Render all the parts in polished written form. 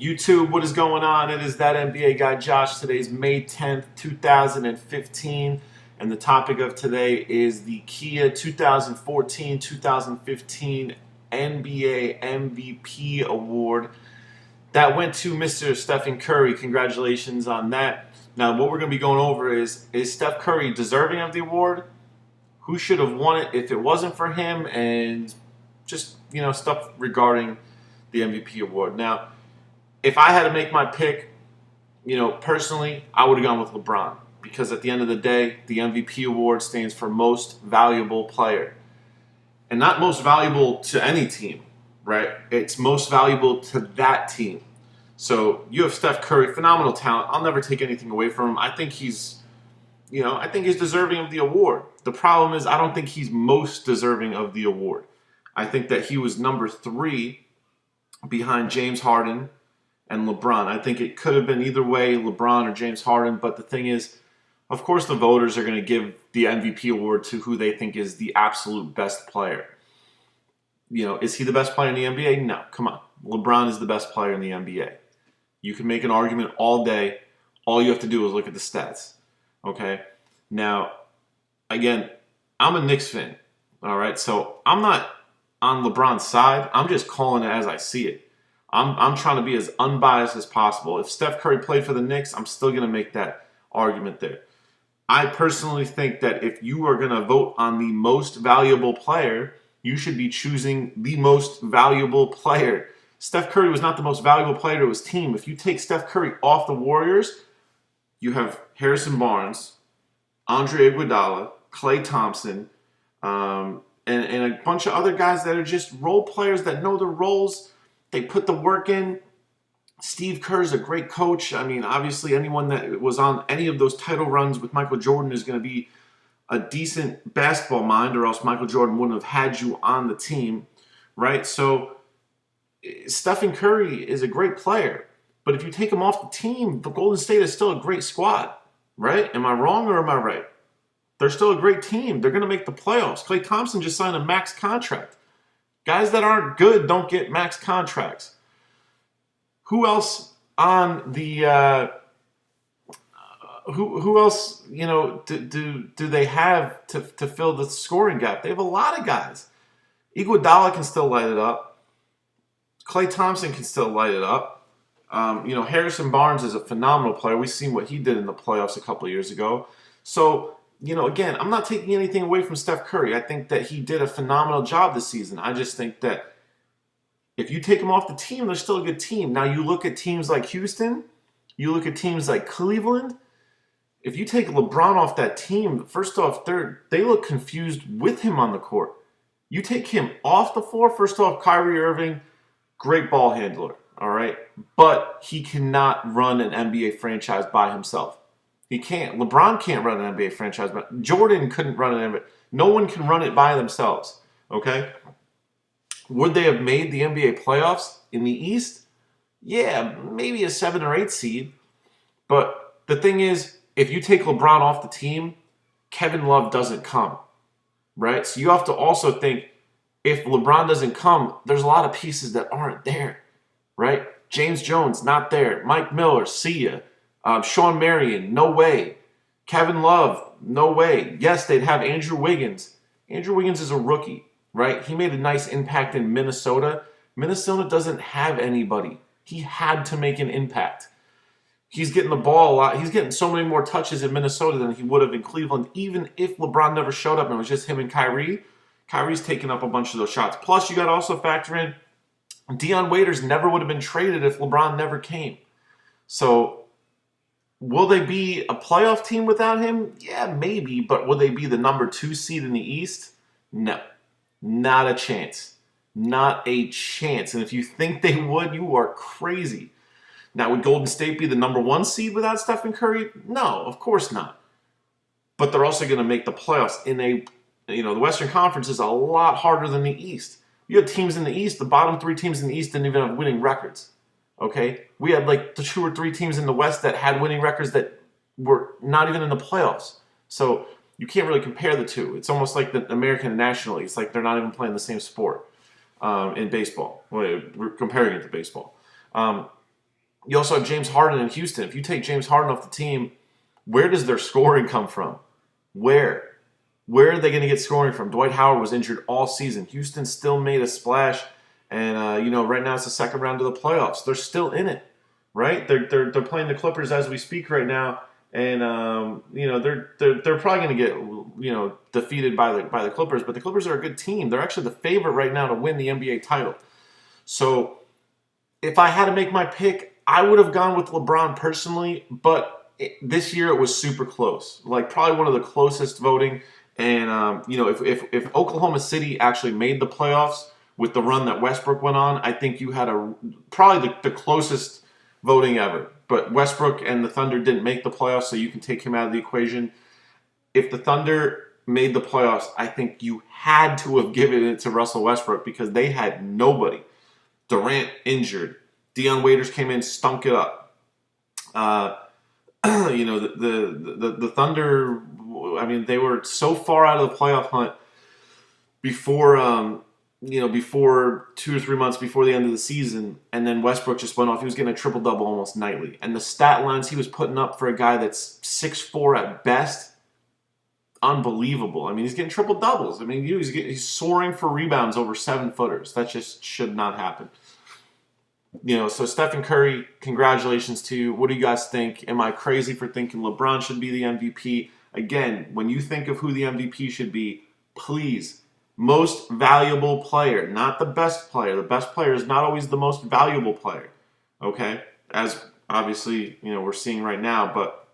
YouTube, what is going on? It is that NBA guy Josh. Today's May 10th, 2015, and the topic of today is the Kia 2014-2015 NBA MVP award that went to Mr. Stephen Curry. Congratulations on that. Now, what we're going to be going over is Steph Curry deserving of the award? Who should have won it if it wasn't for him? And just, stuff regarding the MVP award. Now, if I had to make my pick, personally, I would have gone with LeBron. Because at the end of the day, the MVP award stands for most valuable player. And not most valuable to any team, right? It's most valuable to that team. So you have Steph Curry, phenomenal talent. I'll never take anything away from him. I think he's deserving of the award. The problem is I don't think he's most deserving of the award. I think that he was number 3 behind James Harden and LeBron. I think it could have been either way, LeBron or James Harden. But the thing is, of course, the voters are going to give the MVP award to who they think is the absolute best player. Is he the best player in the NBA? No, come on. LeBron is the best player in the NBA. You can make an argument all day. All you have to do is look at the stats. Okay? Now, again, I'm a Knicks fan. All right? So I'm not on LeBron's side. I'm just calling it as I see it. I'm trying to be as unbiased as possible. If Steph Curry played for the Knicks, I'm still going to make that argument there. I personally think that if you are going to vote on the most valuable player, you should be choosing the most valuable player. Steph Curry was not the most valuable player to his team. If you take Steph Curry off the Warriors, you have Harrison Barnes, Andre Iguodala, Klay Thompson, and a bunch of other guys that are just role players that know their roles. They put the work in. Steve Kerr's a great coach. I mean, obviously, anyone that was on any of those title runs with Michael Jordan is going to be a decent basketball mind, or else Michael Jordan wouldn't have had you on the team, right? So Stephen Curry is a great player. But if you take him off the team, the Golden State is still a great squad, right? Am I wrong or am I right? They're still a great team. They're going to make the playoffs. Klay Thompson just signed a max contract. Guys that aren't good don't get max contracts. Who else on the who else do they have to fill the scoring gap? They have a lot of guys. Iguodala can still light it up. Klay Thompson can still light it up. Harrison Barnes is a phenomenal player. We've seen what he did in the playoffs a couple of years ago. So, again, I'm not taking anything away from Steph Curry. I think that he did a phenomenal job this season. I just think that if you take him off the team, they're still a good team. Now, you look at teams like Houston. You look at teams like Cleveland. If you take LeBron off that team, first off, they look confused with him on the court. You take him off the floor, first off, Kyrie Irving, great ball handler, all right? But he cannot run an NBA franchise by himself. He can't. LeBron can't run an NBA franchise. But Jordan couldn't run an NBA. No one can run it by themselves. Okay? Would they have made the NBA playoffs in the East? Yeah, maybe a 7 or 8 seed. But the thing is, if you take LeBron off the team, Kevin Love doesn't come. Right? So you have to also think, if LeBron doesn't come, there's a lot of pieces that aren't there. Right? James Jones, not there. Mike Miller, see ya. Sean Marion, no way. Kevin Love, no way. Yes, they'd have Andrew Wiggins. Andrew Wiggins is a rookie, right? He made a nice impact in Minnesota. Minnesota doesn't have anybody. He had to make an impact. He's getting the ball a lot. He's getting so many more touches in Minnesota than he would have in Cleveland, even if LeBron never showed up and it was just him and Kyrie. Kyrie's taking up a bunch of those shots. Plus, you got to also factor in Dion Waiters never would have been traded if LeBron never came. So, will they be a playoff team without him? Yeah, maybe. But will they be the number 2 seed in the East? No. Not a chance. Not a chance. And if you think they would, you are crazy. Now, would Golden State be the number 1 seed without Stephen Curry? No, of course not. But they're also going to make the playoffs in the Western Conference is a lot harder than the East. You have teams in the East, the bottom 3 teams in the East didn't even have winning records. Okay? We had like the 2 or 3 teams in the West that had winning records that were not even in the playoffs. So you can't really compare the two. It's almost like the American and National League. It's like they're not even playing the same sport in baseball. We're comparing it to baseball. You also have James Harden in Houston. If you take James Harden off the team, where does their scoring come from? Where? Where are they going to get scoring from? Dwight Howard was injured all season. Houston still made a splash, and right now it's the second round of the playoffs. They're still in it, right? They're playing the Clippers as we speak right now, and they're probably going to get defeated by the Clippers. But the Clippers are a good team. They're actually the favorite right now to win the NBA title. So if I had to make my pick, I would have gone with LeBron personally, but this year it was super close. Like probably one of the closest voting. And if Oklahoma City actually made the playoffs with the run that Westbrook went on, I think you had probably the closest voting ever. But Westbrook and the Thunder didn't make the playoffs, so you can take him out of the equation. If the Thunder made the playoffs, I think you had to have given it to Russell Westbrook because they had nobody. Durant injured. Dion Waiters came in, stunk it up. The Thunder. I mean, they were so far out of the playoff hunt before 2 or 3 months before the end of the season, and then Westbrook just went off. He was getting a triple double almost nightly, and the stat lines he was putting up for a guy that's 6'4" at best, unbelievable. I mean, he's getting triple doubles. I mean, he's soaring for rebounds over 7-footers. That just should not happen. So Stephen Curry, congratulations to you. What do you guys think? Am I crazy for thinking LeBron should be the MVP? Again, when you think of who the MVP should be, please, most valuable player, not the best player. The best player is not always the most valuable player, okay? As obviously, we're seeing right now, but,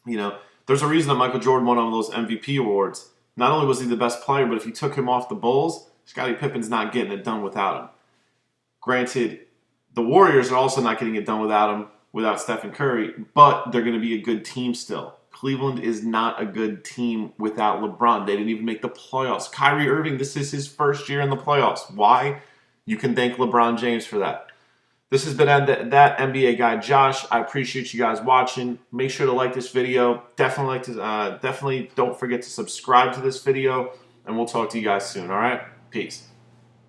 there's a reason that Michael Jordan won all those MVP awards. Not only was he the best player, but if you took him off the Bulls, Scottie Pippen's not getting it done without him. Granted, the Warriors are also not getting it done without him, without Stephen Curry, but they're going to be a good team still. Cleveland is not a good team without LeBron. They didn't even make the playoffs. Kyrie Irving, this is his first year in the playoffs. Why? You can thank LeBron James for that. This has been that NBA guy, Josh. I appreciate you guys watching. Make sure to like this video. Definitely don't forget to subscribe to this video, and we'll talk to you guys soon. All right? Peace.